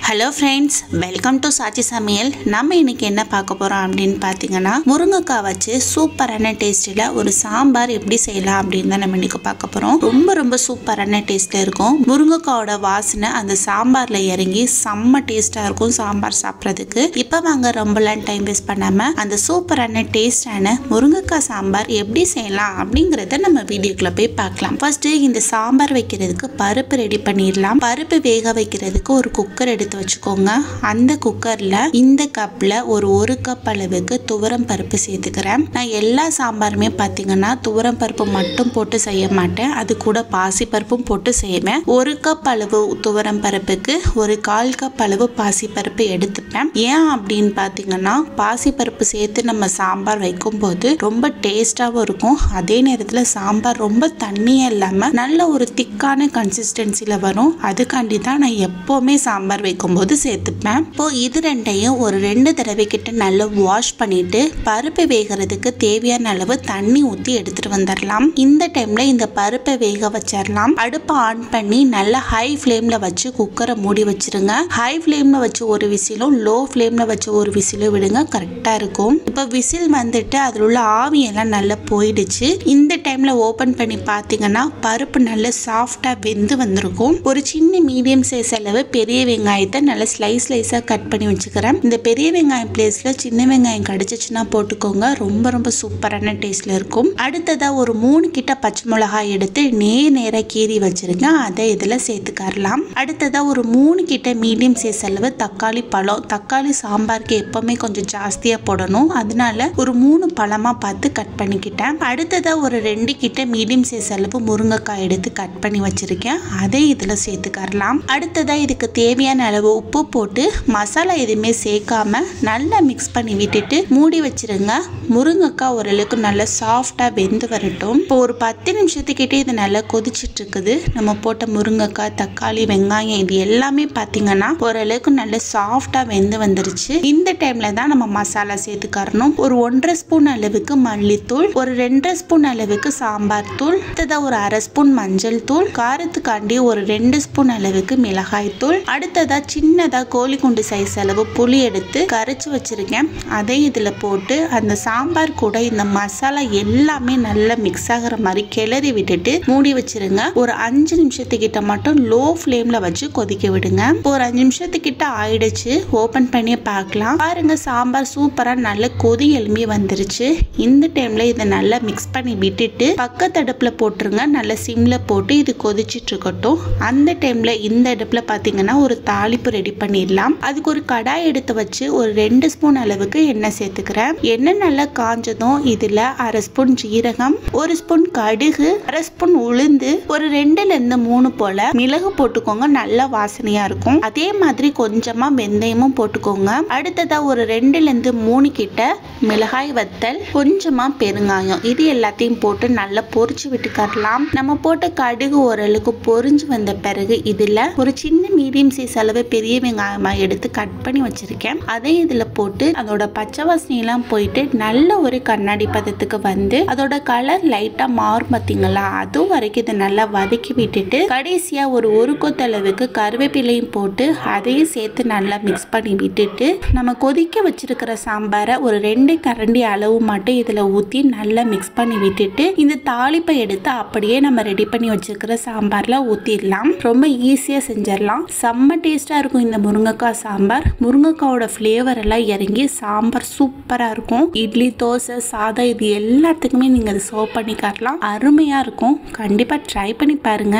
Hello friends, welcome to சாச்சி சமையல். நம்ம இன்னைக்கு என்ன பார்க்க போகிறோம் அப்படின்னு பார்த்தீங்கன்னா, முருங்கைக்காய் வச்சு சூப்பரான டேஸ்ட்டில் ஒரு சாம்பார் எப்படி செய்யலாம் அப்படின்னு தான் நம்ம இன்னைக்கு பார்க்க போகிறோம். ரொம்ப சூப்பரான டேஸ்ட்டில் இருக்கும். முருங்கைக்காயோட வாசனை அந்த சாம்பாரில் இறங்கி செம்ம டேஸ்ட்டாக இருக்கும் சாம்பார் சாப்பிட்றதுக்கு. இப்போ வாங்க ரொம்பலாம் டைம் வேஸ்ட் பண்ணாமல் அந்த சூப்பரான டேஸ்டான முருங்கைக்காய் சாம்பார் எப்படி செய்யலாம் அப்படிங்கிறத நம்ம வீடியோக்குள்ளே போய் பார்க்கலாம். ஃபர்ஸ்ட்டு இந்த சாம்பார் வைக்கிறதுக்கு பருப்பு ரெடி பண்ணிடலாம். பருப்பு வேக வைக்கிறதுக்கு ஒரு குக்கர் எடுத்து வச்சுக்கோங்க. அந்த குக்கர்ல இந்த கப்ல ஒரு கப் அளவுக்கு துவரம் பருப்பு சேர்த்துக்கிறேன். நான் எல்லா சாம்பாருமே பார்த்தீங்கன்னா துவரம் பருப்பு மட்டும் போட்டு செய்ய மாட்டேன், அது கூட பாசி பருப்பும் போட்டு செய்வேன். ஒரு கப் அளவு துவரம் பருப்புக்கு ஒரு 1/4 கப் அளவு பாசி பருப்பு எடுத்துப்பேன். ஏன் அப்படின்னு பார்த்தீங்கன்னா, பாசி பருப்பு சேர்த்து நம்ம சாம்பார் வைக்கும் போது ரொம்ப டேஸ்டாகவும் இருக்கும். அதே நேரத்தில் சாம்பார் ரொம்ப தண்ணியே இல்லாமல் நல்ல ஒரு திக்கான கன்சிஸ்டன்சியில் வரும். அதுக்காண்டி தான் நான் எப்போவுமே சாம்பார் வைக்கும்போது சேர்த்துப்பேன். இப்போ இது ரெண்டையும் ஒரு 2 தடவை கிட்ட நல்லா வாஷ் பண்ணிட்டு பருப்பு வேகிறதுக்கு தேவையான அளவு தண்ணி ஊற்றி எடுத்துட்டு வந்துடலாம். இந்த டைம்ல இந்த பருப்பை வேக வச்சிடலாம். அடுப்பை ஆன் பண்ணி நல்லா ஹை ஃப்ளேம்ல வச்சு குக்கரை மூடி வச்சிருங்க. ஹை ஃப்ளேம்ல வச்சு ஒரு விசிலும் லோ ஃப்ளேம்ல வச்சு ஒரு விசிலும் விடுங்க, கரெக்டா இருக்கும். இப்போ விசில் வந்துட்டு அதில் உள்ள ஆவியெல்லாம் நல்லா போயிடுச்சு. இந்த டைம்ல ஓபன் பண்ணி பார்த்தீங்கன்னா பருப்பு நல்லா சாஃப்டா வெந்து வந்திருக்கும். ஒரு சின்ன மீடியம் சைஸ் அளவு பெரிய வெங்காயத்தை நல்லா ஸ்லைஸா கட் பண்ணி வச்சுக்கிறேன். இந்த பெரிய வெங்காயம் பிளேஸ்ல சின்ன வெங்காயம் கடிச்சிச்சுன்னா போட்டுக்கோங்க, ரொம்ப சூப்பரான டேஸ்ட்ல இருக்கும். அடுத்ததா ஒரு 3 கிட்ட பச்சை மிளகாய் எடுத்து நேரா கீறி வச்சிருங்க, அதை இதுல சேர்த்துக்கலாம். அடுத்ததா ஒரு 3 கிட்ட மீடியம் சைஸ் அளவு தக்காளி பழம். தக்காளி சாம்பாருக்கு எப்பவுமே கொஞ்சம் ஜாஸ்தியா போடணும், அதனால ஒரு 3 பழமா பார்த்து கட் பண்ணிக்கிட்டேன். அடுத்ததா ஒரு 2 கிட்ட மீடியம் சைஸ் அளவு முருங்கைக்காய் எடுத்து கட் பண்ணி வச்சிருக்கேன், அதை இதுல சேர்த்துக்கலாம். அடுத்ததா இதுக்கு தேவையான அளவு உப்பு போட்டு மசாலா எதுவுமே சேர்க்காம நல்லா மிக்ஸ் பண்ணி விட்டுட்டு மூடி வச்சிருங்க. முருங்கைக்காய் ஓரளவுக்கு நல்லா சாஃப்டா வெந்து வரட்டும். இப்போ ஒரு 10 நிமிஷத்துக்கிட்டே இது நல்லா கொதிச்சிட்டு இருக்குது. நம்ம போட்ட முருங்கைக்காய், தக்காளி, வெங்காயம் இது எல்லாமே பார்த்தீங்கன்னா ஓரளவுக்கு நல்லா சாஃப்டா வெந்து வந்துருச்சு. இந்த டைம்ல தான் நம்ம மசாலா சேர்த்துக்கறணும். ஒரு 1.5 ஸ்பூன் அளவுக்கு மல்லித்தூள், ஒரு 2 ஸ்பூன் அளவுக்கு சாம்பார் தூள், அடுத்ததா ஒரு 1/2 ஸ்பூன் மஞ்சள் தூள், காரத்துக்காண்டி ஒரு 2 ஸ்பூன் அளவுக்கு மிளகாய் தூள், அடுத்ததா சின்னதா கோழி குண்டு சைஸ் அளவு புளி எடுத்து கரைச்சி வச்சிருக்கேன், அதை இதுல போட்டு அந்த சாம்பார் கூட இந்த மசாலா எல்லாமே நல்லா மிக்ஸ் ஆகிற மாதிரி கிளறி விட்டுட்டு மூடி வச்சிருங்க. ஒரு 5 நிமிஷத்துக்கிட்ட மட்டும் லோ ஃப்ளேம்ல வச்சு கொதிக்க விடுங்க. ஒரு 5 நிமிஷத்துக்கிட்ட ஆயிடுச்சு. ஓபன் பண்ணி பார்க்கலாம். பாருங்க, சாம்பார் சூப்பரா நல்ல கொதி எழும்பி வந்துருச்சு. இந்த டைம்ல இதை நல்லா மிக்ஸ் பண்ணி விட்டுட்டு பக்கத்து அடுப்புல போட்டுருங்க. நல்லா சிம்ல போட்டு இது கொதிச்சிட்டு இருக்கட்டும். அந்த டைம்ல இந்த அடுப்புல பாத்தீங்கன்னா ஒரு தாளிப்பு ரெடி பண்ணிடலாம். அதுக்கு ஒரு கடாய் எடுத்து வச்சு ஒரு 2 ஸ்பூன் அளவுக்கு எண்ணெய் சேர்த்துக்கிறேன். எண்ணெய் நல்லா காஞ்சதும் இதுல 1/2 ஸ்பூன் ஜீரகம், 1 ஸ்பூன் கடுகு, 1/2 ஸ்பூன் உளுந்து, ஒரு 2ல இருந்து 3 போல மிளகு போட்டுக்கோங்க, நல்லா வாசனையா இருக்கும். அதே மாதிரி கொஞ்சமா வெந்தயமும் போட்டுக்கோங்க. அடுத்ததா ஒரு 2ல இருந்து 3 கிட்ட மிளகாய் வத்தல், கொஞ்சமா பெருங்காயம், இது எல்லாத்தையும் போட்டு நல்லா பொரிச்சு விட்டுக்கலாம். நம்ம போட்ட கடுகு ஓரளவுக்கு பொரிஞ்சு வந்த பிறகு இதுல ஒரு சின்ன மீடியம் சைஸ் அளவு பெரிய வெங்காயமா எடுத்து கட் பண்ணி வச்சிருக்கேன், அதை இதுல போட்டு அதோட பச்சை வாசனை எல்லாம் போயிட்டு நல்ல ஒரு கண்ணாடி பதத்துக்கு வந்து அதோட கலர் லைட்டா மாறும் பார்த்தீங்களா, அது வரைக்கும் இதை நல்லா வதக்கி விட்டுட்டு கடைசியா ஒரு கொத்தளவுக்கு கருவேப்பிலையும் போட்டு அதையும் சேர்த்து நல்லா மிக்ஸ் பண்ணி விட்டுட்டு நம்ம கொதிக்க வச்சிருக்கிற சாம்பாரை ஒரு 2 கரண்டி அளவு மட்டும் இதுல ஊத்தி நல்லா மிக்ஸ் பண்ணி விட்டுட்டு இந்த தாளிப்பை எடுத்து அப்படியே நம்ம ரெடி பண்ணி வச்சிருக்கிற சாம்பார்ல ஊத்திடலாம். ரொம்ப ஈஸியா செஞ்சிடலாம். செம்ம டேஸ்டா இருக்கும் இந்த முருங்கைக்காய் சாம்பார். முருங்கைக்காயோட ஃப்ளேவர் எல்லாம் இறங்கி சாம்பார் சூப்பரா இருக்கும். இட்லி, தோசை, சாதம் இது எல்லாத்துக்குமே நீங்க அதை சர்வ் பண்ணிக்கலாம். அருமையா இருக்கும். கண்டிப்பா ட்ரை பண்ணி பாருங்க.